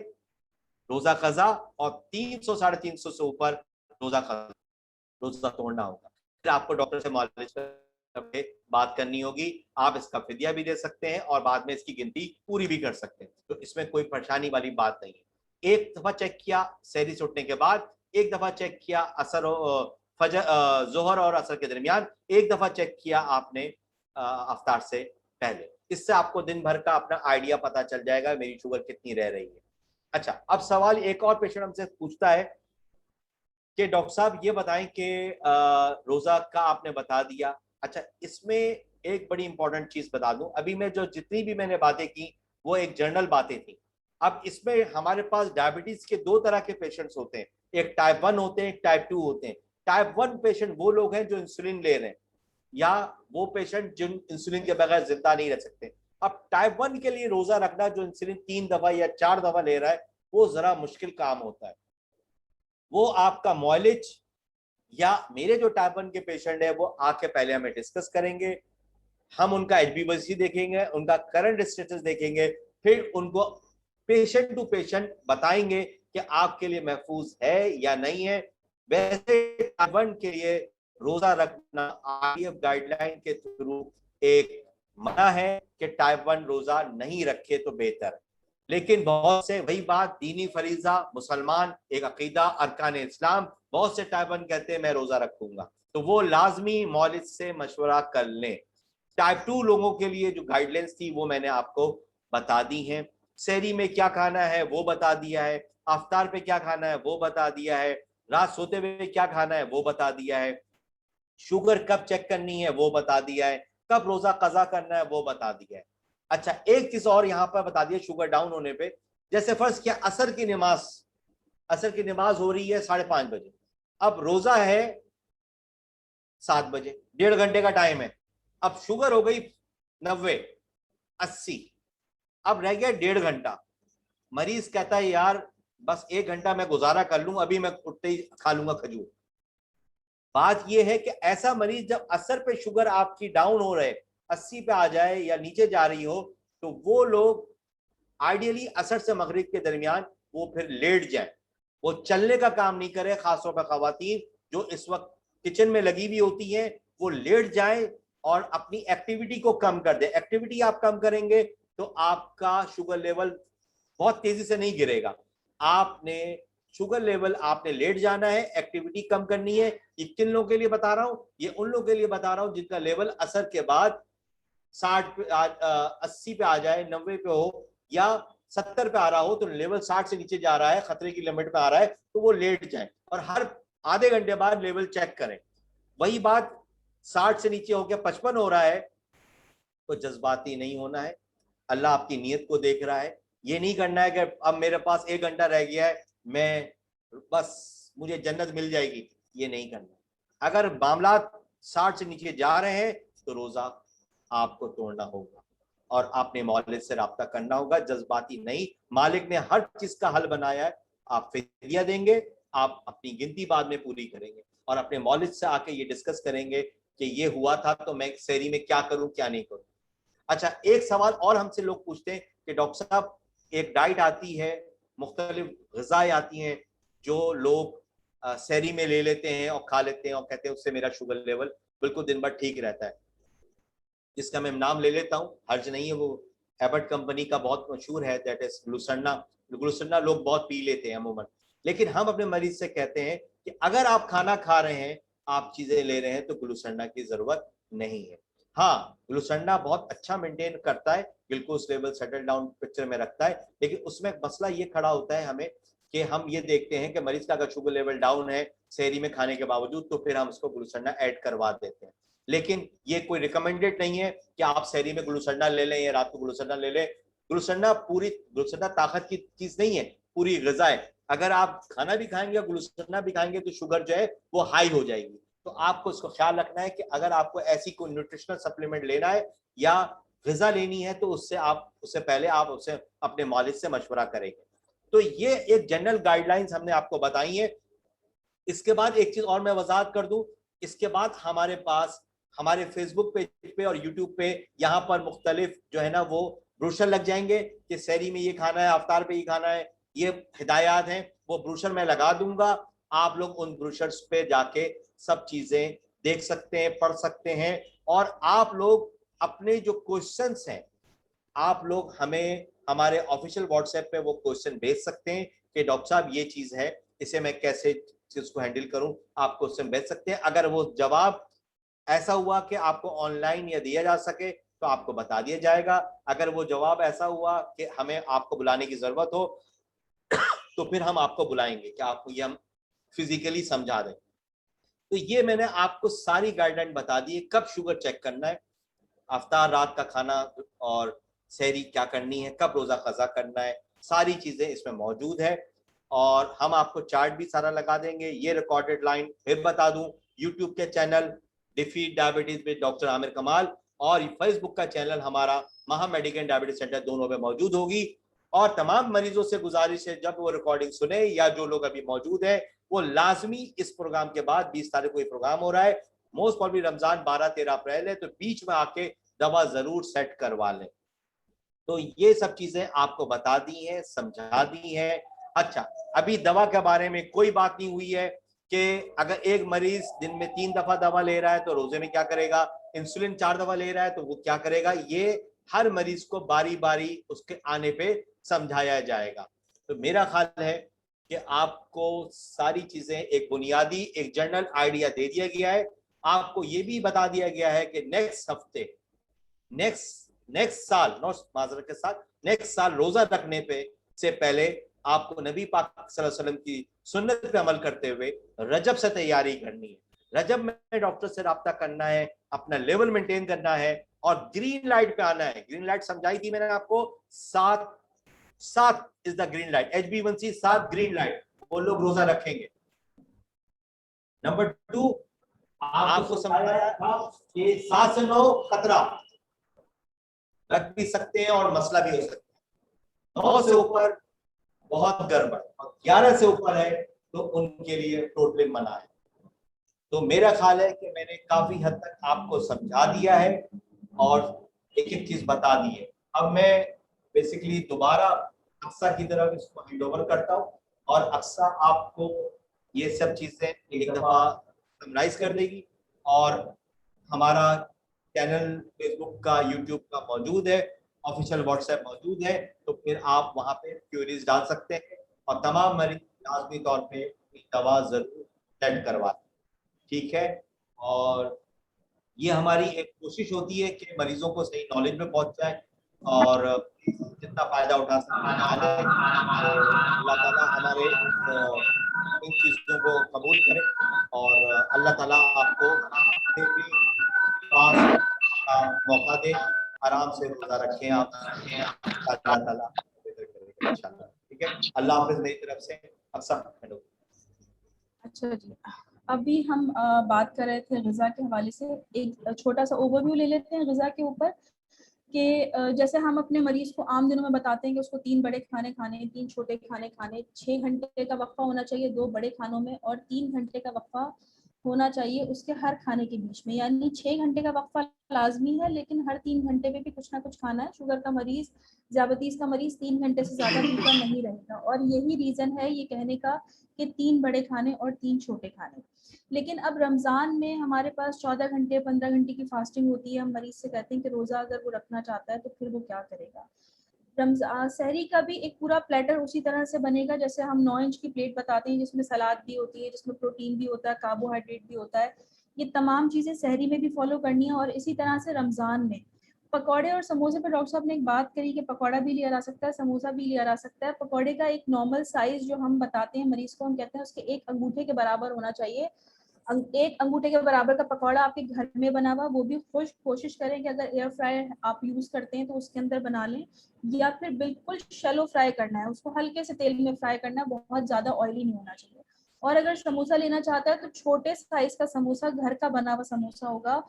रोजा कज़ा और 300, 350 से ऊपर रोजा कज़ा, रोजा तोड़ना होगा। फिर आपको डॉक्टर से मालिश करके बात करनी होगी। आप इसका फिदिया भी दे सकते हैं और बाद में इसकी गिनती पूरी भी कर सकते हैं, तो इसमें कोई परेशानी वाली बात नहीं है। एक दफा चेक किया सहरी से उठने के बाद, एक दफा चेक किया असर फजर जोहर और असर के दरमियान, एक दफा चेक किया आपने अफ्तार से पहले। इससे आपको दिन भर का अपना आइडिया पता चल जाएगा मेरी शुगर कितनी रह रही है। अच्छा, अब सवाल एक और पेशेंट हमसे पूछता है कि डॉक्टर साहब ये बताएं कि रोजा का आपने बता दिया। अच्छा, इसमें एक बड़ी इंपॉर्टेंट चीज बता दूं, अभी मैं जो जितनी भी मैंने बातें की वो एक जनरल बातें थी। अब इसमें हमारे पास डायबिटीज के दो तरह के पेशेंट्स होते हैं, एक टाइप 1 होते हैं, एक टाइप 2 होते हैं। टाइप 1 पेशेंट वो लोग हैं जो इंसुलिन ले रहे हैं, या वो पेशेंट जिन इंसुलिन के बगैर जिंदा नहीं रह सकते। अब टाइप 1 के लिए रोजा रखना जो इंसुलिन 3 दफा या 4 दफा ले रहा है, वो जरा मुश्किल काम होता है। वो आपका मॉलिज या मेरे जो टाइप 1 के पेशेंट है वो आके पहले हमें डिस्कस करेंगे, हम उनका HbA1c देखेंगे, उनका करंट स्टेटस देखेंगे, फिर उनको पेशेंट टू पेशेंट बताएंगे कि आपके लिए महफूज है या नहीं है। वैसे टाइप 1 के लिए रोजा रखना IF गाइडलाइन के थ्रू एक मना है कि टाइप 1 रोजा नहीं रखे तो बेहतर है। लेकिन बहुत से, वही बात, दीनी फरीजा, मुसलमान, एक अकीदा, अरकान इस्लाम, बहुत से टाइप 1 कहते हैं मैं रोजा रखूंगा, तो वो लाजमी मौलिद से मशवरा कर लें। टाइप 2 लोगों के लिए जो गाइडलाइंस थी वो मैंने आपको बता दी हैं। सहरी में क्या खाना है वो बता दिया है, अफ्तार पे क्या खाना है वो बता दिया है, रात सोते हुए क्या खाना है वो बता दिया है, शुगर कब चेक करनी है वो बता दिया है, कब रोजा कजा करना है वो बता दिया है। अच्छा, एक चीज और यहाँ पर बता दिया शुगर डाउन होने पे, जैसे फर्ज किया असर की नमाज हो रही है 5:30 बजे, अब रोजा है 7 बजे, 1.5 घंटे का टाइम है। अब शुगर हो गई 90-80, अब रह गया 1.5 घंटा। मरीज कहता है यार बस 1 घंटा मैं गुजारा कर लूं, अभी मैं उठते ही खा लूंगा खजूर। बात यह है कि ऐसा मरीज जब असर पे शुगर आपकी डाउन हो रहे 80 पे आ जाए या नीचे जा रही हो, तो वो लोग आइडियली असर से मगरिब के दरमियान वो फिर लेट जाए, वो चलने का काम नहीं करे। खासतौर पर खवातीन जो इस वक्त किचन में लगी हुई होती हैं, वो लेट जाए और अपनी एक्टिविटी को कम कर दे। एक्टिविटी आप कम करेंगे तो आपका शुगर लेवल बहुत तेजी से नहीं गिरेगा। आपने शुगर लेवल, आपने लेट जाना है, एक्टिविटी कम करनी है। ये किन लोगों के लिए बता रहा हूं? ये उन लोगों के लिए बता रहा हूं जिनका लेवल असर के बाद 60 पे 80 पे आ जाए, 90 पे हो या 70 पे आ रहा हो, तो लेवल 60 से नीचे जा रहा है, खतरे की लिमिट पे आ रहा है, तो वो लेट जाए और हर आधे घंटे बाद लेवल चेक करें। वही बात 60 से नीचे हो गया 55 हो रहा है, तो जज्बाती नहीं होना है, अल्लाह आपकी नीयत को देख रहा है। ये नहीं करना है कि अब मेरे पास 1 घंटा रह गया है, मैं बस मुझे जन्नत मिल जाएगी, ये नहीं करना। अगर मामला 60 से नीचे जा रहे हैं तो रोजा आपको तोड़ना होगा और आपने मौलिद से रब्ता करना होगा, जज्बाती नहीं। मालिक ने हर चीज का हल बनाया है, आप फिदिया देंगे, आप अपनी गिनती बाद में पूरी करेंगे और अपने मौलिद से आके ये डिस्कस करेंगे कि ये हुआ था तो मैं सहरी में क्या करूं क्या नहीं करूं। अच्छा, एक सवाल और हमसे लोग पूछते हैं कि डॉक्टर साहब एक डाइट आती है, मुख्तलिफ ग़िज़ाएं आती हैं जो लोग सहरी में ले लेते हैं और खा लेते हैं और कहते हैं उससे मेरा शुगर लेवल बिल्कुल दिन भर ठीक रहता है। जिसका मैं नाम ले लेता हूँ, हर्ज नहीं है, वो एबट कंपनी का बहुत मशहूर है, दैट इज ग्लूसन्ना। ग्लूसन्ना लोग बहुत पी लेते हैं अमूमन, लेकिन हम अपने मरीज से कहते हैं कि अगर आप खाना खा रहे हैं, आप चीजें ले रहे हैं, तो ग्लूसन्ना की जरूरत नहीं है। हाँ, ग्लूसन्ना बहुत अच्छा मेंटेन करता है, glucose level settle down picture में रखता है, लेकिन उसमें मसला ये खड़ा होता है हमें कि हम ये देखते हैं कि मरीज का अगर शुगर लेवल डाउन है सहरी में खाने के बावजूद, तो फिर हम उसको ग्लूसन्ना ऐड करवा देते हैं। लेकिन ये कोई रिकमेंडेड नहीं है कि आप सहरी में ग्लूसन्ना ले लें या रात को ग्लूसन्ना ले लें। ग्लूसन्ना ताकत की चीज नहीं है, पूरी ग़िज़ा है। अगर आप खाना भी खाएंगे और ग्लूसन्ना भी खाएंगे तो शुगर जो है वो हाई हो जाएगी। तो आपको इसको ख्याल रखना है कि अगर आपको ऐसी कोई न्यूट्रिशनल सप्लीमेंट लेना है या ग़िज़ा लेनी है, तो उससे पहले आप उससे अपने मालिक से मशवरा करेंगे। तो ये एक जनरल गाइडलाइंस हमने आपको बताई है। इसके बाद एक चीज और मैं वजाहत कर दूं, इसके बाद हमारे पास हमारे फेसबुक पेज पे और यूट्यूब पे यहाँ पर मुख्तलिफ जो है ना वो ब्रोशर लग जाएंगे कि सहरी में ये खाना है, अफ्तार पे ये खाना है, ये हिदायत हैं, वो ब्रोशर मैं लगा दूंगा। आप लोग उन ब्रोशर्स पे जाके सब चीजें देख सकते हैं, पढ़ सकते हैं। और आप लोग अपने जो क्वेश्चंस हैं, आप लोग हमें हमारे ऑफिशियल व्हाट्सएप पे वो क्वेश्चन भेज सकते हैं कि डॉक्टर साहब ये चीज है, इसे मैं कैसे इसको हैंडल करूं। आप क्वेश्चन भेज सकते हैं। अगर वो जवाब ऐसा हुआ कि आपको ऑनलाइन या दिया जा सके तो आपको बता दिया जाएगा। अगर वो जवाब ऐसा हुआ कि हमें आपको बुलाने की जरूरत हो तो फिर हम आपको बुलाएंगे कि आपको ये हम फिजिकली समझा दें। तो ये मैंने आपको सारी गाइडलाइन बता दी है, कब शुगर चेक करना है, अफ्तार रात का खाना और सहरी क्या करनी है, कब रोजा कजा करना है, सारी चीजें इसमें मौजूद है। और हम आपको चार्ट भी सारा लगा देंगे। ये रिकॉर्डेड लाइन फिर बता दूं, यूट्यूब के channel defeat diabetes with doctor Aamir कमाल और फेसबुक का चैनल हमारा महा मेडिकल डायबिटीज सेंटर, दोनों में मौजूद होगी। और तमाम मरीजों से गुजारिश है, जब वो रिकॉर्डिंग सुने या जो लोग अभी मौजूद है, वो लाजमी इस प्रोग्राम के बाद 20 तारीख को ये प्रोग्राम हो रहा है, मोस्ट प्रॉब्ली रमजान 12-13 अप्रैल है, तो बीच में आके दवा जरूर सेट करवा लें। तो ये सब चीजें आपको बता दी हैं, समझा दी हैं। अच्छा, अभी दवा के बारे में कोई बात नहीं हुई है कि अगर एक मरीज दिन में 3 दफा दवा ले रहा है तो रोजे में क्या करेगा, इंसुलिन 4 दफा ले रहा है तो वो क्या करेगा, ये हर मरीज को बारी बारी उसके आने पे समझाया जाएगा। तो मेरा ख्याल है कि आपको सारी चीजें एक बुनियादी एक जनरल आइडिया दे दिया गया है। आपको ये भी बता दिया गया है कि नेक्स्ट हफ्ते नेक्स्ट साल माजरत के साथ नेक्स्ट साल रोजा रखने पे से पहले आपको नबी पाक सल्लल्लाहु अलैहि वसल्लम की सुन्नत पे अमल करते हुए रजब से तैयारी करनी है। रजब में डॉक्टर से रब्ता करना है, अपना लेवल मेंटेन करना है और ग्रीन लाइट पे आना है। ग्रीन लाइट समझाई थी मैंने आपको, 7 is the green light, HbA1c 7 green light, वो लोग रोजा रखेंगे। नंबर 2 आपको समझाया कि 7 से 9 खतरा, रख भी सकते हैं और मसला भी हो सकता है। 9 से ऊपर बहुत गड़बड़, 11 से ऊपर है तो उनके लिए टोटली मना है। तो मेरा ख्याल है कि मैंने काफी हद तक आपको समझा दिया है और एक एक चीज बता दी है। अब मैं बेसिकली दोबारा अक्सा की तरफ इसको हैंड ओवर करता हूँ और अक्सा आपको ये सब चीजें एक दफा समराइज कर देगी। और हमारा चैनल फेसबुक का, यूट्यूब का मौजूद है, ऑफिशियल व्हाट्सएप मौजूद है, तो फिर आप वहां पे क्यूरीज डाल सकते हैं और तमाम मरीज लाजमी तौर पे दवा जरूर सेट करवा, ठीक है। और ये हमारी एक कोशिश होती है कि मरीजों को सही नॉलेज में पहुंच जाए और जितना फायदा उठा सकते हैं। अल्लाह ताला हमारे इन चीजों को कबूल करे और अल्लाह ताला आपको फिर भी पास का मौका दे, आराम से रोजा रखें आप, अल्लाह ताला इंशाल्लाह। ठीक है, अल्लाह हाफिज मेरी तरफ से। अक्सर अच्छा जी, अभी हम बात कर रहे थे ग़िज़ा के हवाले से। एक छोटा सा ओवरव्यू ले लेते हैं ग़िज़ा के ऊपर कि जैसे हम अपने मरीज को आम दिनों में बताते हैं कि उसको 3 बड़े खाने खाने, 3 छोटे खाने खाने, 6 घंटे का वक्फा होना चाहिए 2 बड़े खानों में और 3 घंटे का वक्फा होना चाहिए उसके हर खाने के बीच में। यानी 6 घंटे का वक्फा लाजमी है, लेकिन हर 3 घंटे में भी कुछ ना कुछ खाना है। शुगर का मरीज, ज़ियाबतीस का मरीज 3 घंटे से ज़्यादा भूखा नहीं रहेगा और यही रीज़न है ये कहने का कि 3 बड़े खाने और 3 छोटे खाने। लेकिन अब रमज़ान में हमारे पास 14 घंटे 15 घंटे की फास्टिंग होती है। हम मरीज से कहते हैं कि रोज़ा अगर वो रखना चाहता है तो फिर वो क्या करेगा। सहरी का भी एक पूरा प्लेटर उसी तरह से बनेगा जैसे हम 9 इंच की प्लेट बताते हैं, जिसमें सलाद भी होती है, जिसमें प्रोटीन भी होता है, कार्बोहाइड्रेट भी होता है। ये तमाम चीज़ें सहरी में भी फॉलो करनी है। और इसी तरह से रमज़ान में पकौड़े और समोसे पर डॉक्टर साहब ने एक बात करी कि पकौड़ा भी लिया जा सकता है, समोसा भी लिया जा सकता है। पकौड़े का एक नॉर्मल साइज जो हम बताते हैं मरीज को, हम कहते हैं उसके 1 अंगूठे के बराबर होना चाहिए। 1 अंगूठे के बराबर का पकौड़ा आपके घर में बना हुआ, वो भी कोशिश करें कि अगर एयर फ्रायर आप यूज करते हैं तो उसके अंदर बना लें, या फिर बिल्कुल शैलो फ्राई करना है, उसको हल्के से तेल में फ्राई करना है, बहुत ज्यादा ऑयली नहीं होना चाहिए। और अगर समोसा लेना चाहता है तो छोटे साइज का समोसा, घर का बना हुआ समोसा होगा।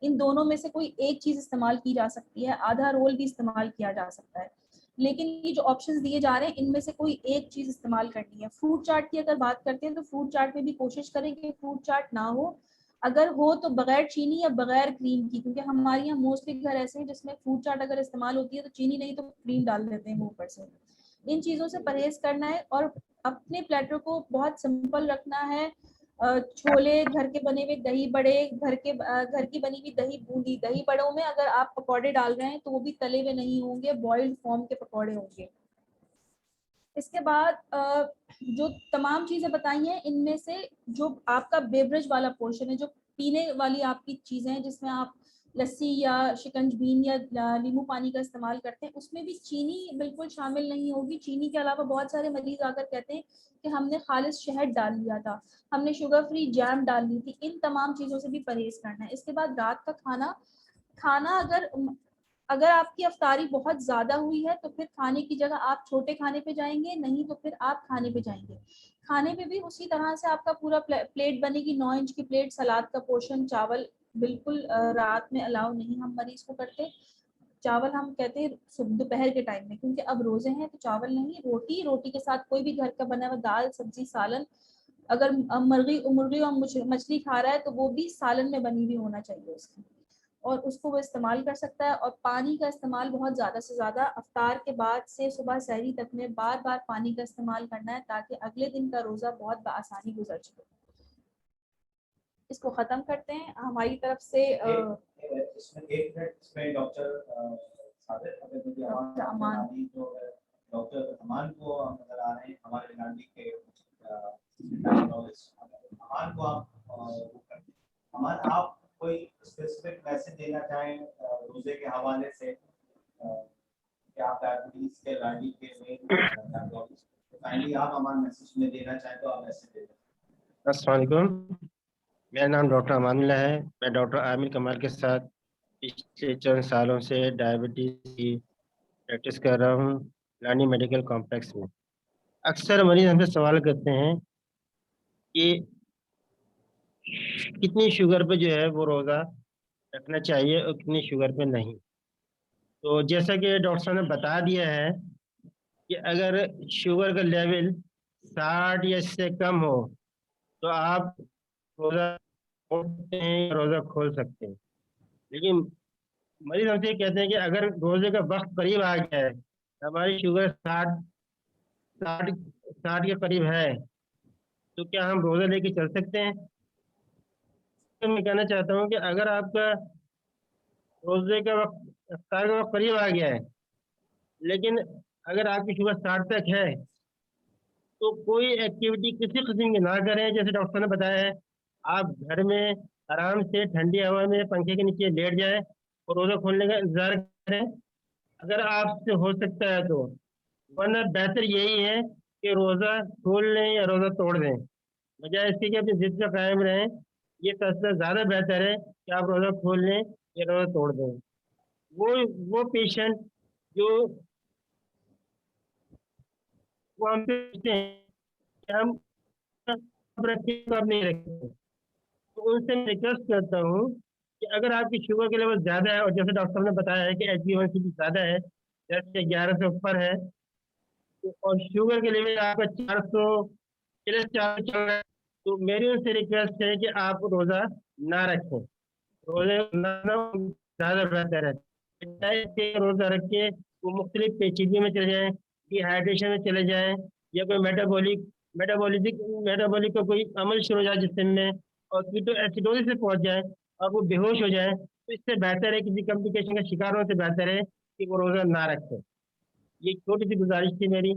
इन दोनों में से कोई एक चीज इस्तेमाल की जा सकती है, आधा रोल भी इस्तेमाल किया जा सकता है। लेकिन ये जो ऑप्शंस दिए जा रहे हैं इनमें से कोई एक चीज इस्तेमाल करनी है। फ्रूट चाट की अगर बात करते हैं तो फ्रूट चाट में भी कोशिश करें कि फ्रूट चाट ना हो, अगर हो तो बगैर चीनी या बगैर क्रीम की, क्योंकि हमारे यहाँ मोस्टली घर ऐसे हैं जिसमें फ्रूट चाट अगर इस्तेमाल होती है तो चीनी नहीं तो क्रीम डाल देते हैं ऊपर से। इन चीज़ों से परहेज करना है और अपने प्लेटर को बहुत सिंपल रखना है। छोले, घर के बने हुए दही बड़े, घर की बनी हुई दही बूंदी। दही बड़ों में अगर आप पकौड़े डाल रहे हैं तो वो भी तले हुए नहीं होंगे, बॉइल्ड फॉर्म के पकौड़े होंगे। इसके बाद जो तमाम चीज़ें बताई हैं, इनमें से जो आपका बेवरेज वाला पोर्शन है, जो पीने वाली आपकी चीज़ें हैं जिसमें आप लस्सी या शिकंजबीन या नींबू पानी का इस्तेमाल करते हैं, उसमें भी चीनी बिल्कुल शामिल नहीं होगी। चीनी के अलावा बहुत सारे मरीज आकर कहते हैं कि हमने खालिस शहद डाल लिया था, हमने शुगर फ्री जैम डाल ली थी। इन तमाम चीज़ों से भी परहेज करना है। इसके बाद रात का खाना खाना अगर आपकी अफ्तारी बहुत ज़्यादा हुई है तो फिर खाने की जगह आप छोटे खाने पे जाएंगे, नहीं तो फिर आप खाने पे जाएंगे। खाने पे भी उसी तरह से आपका पूरा प्लेट बनेगी, 9 इंच की प्लेट, सलाद का पोर्शन, चावल बिल्कुल रात में अलाउ नहीं हम मरीज को करते। चावल हम कहते हैं दोपहर के टाइम में, क्योंकि अब रोजे हैं तो चावल नहीं, रोटी, रोटी के साथ कोई भी घर का बना हुआ दाल, सब्जी, सालन। अगर मुर्गी मुर्गी और मछली खा रहा है तो वो भी सालन में बनी हुई होना चाहिए उसकी, और उसको वो इस्तेमाल कर सकता है। और पानी का इस्तेमाल बहुत ज़्यादा से ज़्यादा अफ्तार के बाद से सुबह सहरी तक में बार बार पानी का इस्तेमाल करना है, ताकि अगले दिन का रोज़ा बहुत बआसानी गुजर सके। इसको ख़त्म करते हैं हमारी तरफ से। डॉक्टर अमान को नजर आ रहे हैं हमारे लांडी के अमान को अमान, आप कोई स्पेसिफिक मैसेज देना चाहें रोजे के हवाले से कि आप डायबिटीज के लांडी के में काइंडली आप अमान मैसेज में देना चाहें तो आप मैसेज दे दें। अस्सलाम वालेकुम, मेरा नाम डॉक्टर अमानुल्लाह है। मैं डॉक्टर आमिर कमाल के साथ पिछले चंद सालों से डायबिटीज़ की प्रैक्टिस कर रहा हूँ लानी मेडिकल कॉम्प्लेक्स में। अक्सर मरीज हमसे सवाल करते हैं कि कितनी शुगर पे जो है वो रोज़ा रखना चाहिए और कितनी शुगर पे नहीं। तो जैसा कि डॉक्टर साहब ने बता दिया है कि अगर शुगर का लेवल 60 या इससे कम हो तो आप रोज़ा खोल सकते हैं, रोज़ा खोल सकते हैं। लेकिन मरीज हमसे ये कहते हैं कि अगर रोजे का वक्त करीब आ गया है, हमारी शुगर 60 60 के करीब है, तो क्या हम रोजा लेके चल सकते हैं? तो मैं कहना चाहता हूँ कि अगर आपका रोजे का वक्त, इफ्तार का वक्त करीब आ गया है, लेकिन अगर आपकी शुगर 60 तक है, तो कोई एक्टिविटी किसी किस्म की ना करें। जैसे डॉक्टर ने बताया है, आप घर में आराम से ठंडी हवा में पंखे के नीचे लेट जाएं और रोजा खोलने का इंतजार करें, अगर आपसे हो सकता है तो। वरना बेहतर यही है कि रोज़ा खोल लें या रोज़ा तोड़ दें, बजाय इसके कि अपनी जिद पर कायम रहें। ये फैसला ज़्यादा बेहतर है कि आप रोज़ा खोल लें या रोज़ा तोड़ दें। वो पेशेंट जो वो हम पूछते हैं कि हम रखते हैं तो आप नहीं रखते, तो उनसे मैं रिक्वेस्ट करता हूँ कि अगर आपकी शुगर के लेवल ज़्यादा है और जैसे डॉक्टर साहब ने बताया है कि HbA1c भी ज़्यादा है, जैसे 11 से ऊपर है, और शुगर के लेवल आपका 400 चल रहा है, तो मेरी उनसे रिक्वेस्ट है कि आप रोज़ा ना रखें। रोज़े ना ज़्यादा बेहतर है। रोज़ा रख के वो मुख्तलिफ पेचीदगी में चले जाएँ, डिहाइड्रेशन में चले जाएँ, या कोई मेटाबॉलिक का कोई अमल शुरू हो जाए जिसम में, और कीटोएसिडोसिस से पहुंच जाए और वो बेहोश हो जाए, तो इससे बेहतर है, किसी कॉम्प्लिकेशन का शिकार होने से बेहतर है कि वो रोज़ा ना रखें। ये छोटी सी गुजारिश थी मेरी।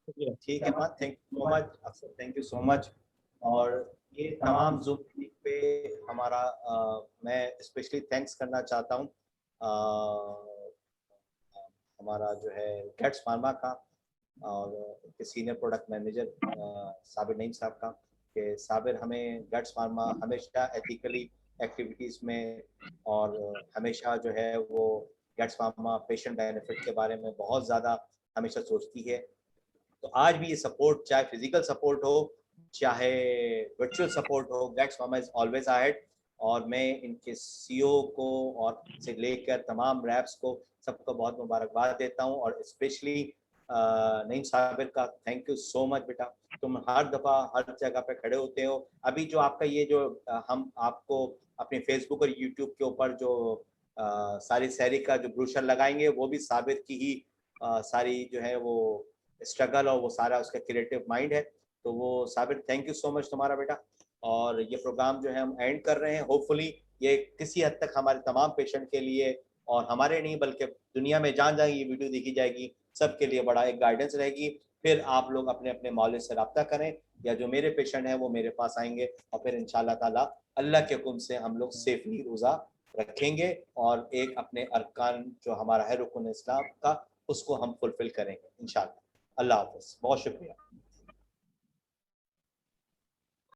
ठीक है, थैंक यू सो मच अफसर, थैंक यू सो मच। और ये तमाम जूम मीटिंग पे हमारा मैं स्पेशली थैंक्स करना चाहता हूँ हमारा जो है गेट्स फार्मा का और के senior product manager Sabir Naeem साहब का, कि साबिर हमें गेट्स फार्मा हमेशा एथिकली एक्टिविटीज़ में और हमेशा जो है वो गेट्स फार्मा पेशेंट बेनिफिट के बारे में बहुत ज़्यादा हमेशा सोचती है। तो आज भी ये सपोर्ट, चाहे फिजिकल सपोर्ट हो चाहे वर्चुअल सपोर्ट हो, Gates Pharma is always ahead. और मैं इनके सीईओ को और से लेकर तमाम रैप्स को सबको बहुत मुबारकबाद देता हूँ, और स्पेशली नईम साबिर का थैंक यू सो मच बेटा। तुम हर दफ़ा हर जगह पे खड़े होते हो। अभी जो आपका ये जो हम आपको अपने फेसबुक और यूट्यूब के ऊपर जो सारी सहरी का जो ब्रोशर लगाएंगे, वो भी साबिर की ही सारी जो है वो स्ट्रगल और वो सारा उसका क्रिएटिव माइंड है। तो वो Sabir, thank you so much तुम्हारा बेटा। और ये प्रोग्राम जो है हम एंड कर रहे हैं। होपफुली ये किसी हद तक हमारे तमाम पेशेंट के लिए, और हमारे नहीं बल्कि दुनिया में जहाँ जहाँ ये वीडियो देखी जाएगी सबके लिए बड़ा एक गाइडेंस रहेगी। फिर आप लोग अपने अपने मौलवी से रब्ता करें, या जो मेरे पेशेंट हैं वो मेरे पास आएंगे, और फिर इंशाल्लाह ताला अल्लाह के हुक्म से हम लोग सेफली रोज़ा रखेंगे और एक अपने अरकान जो हमारा है रुकन इस्लाम का, उसको हम फुलफिल करेंगे इंशाल्लाह। अल्लाह हाफ़िज़, बहुत शुक्रिया।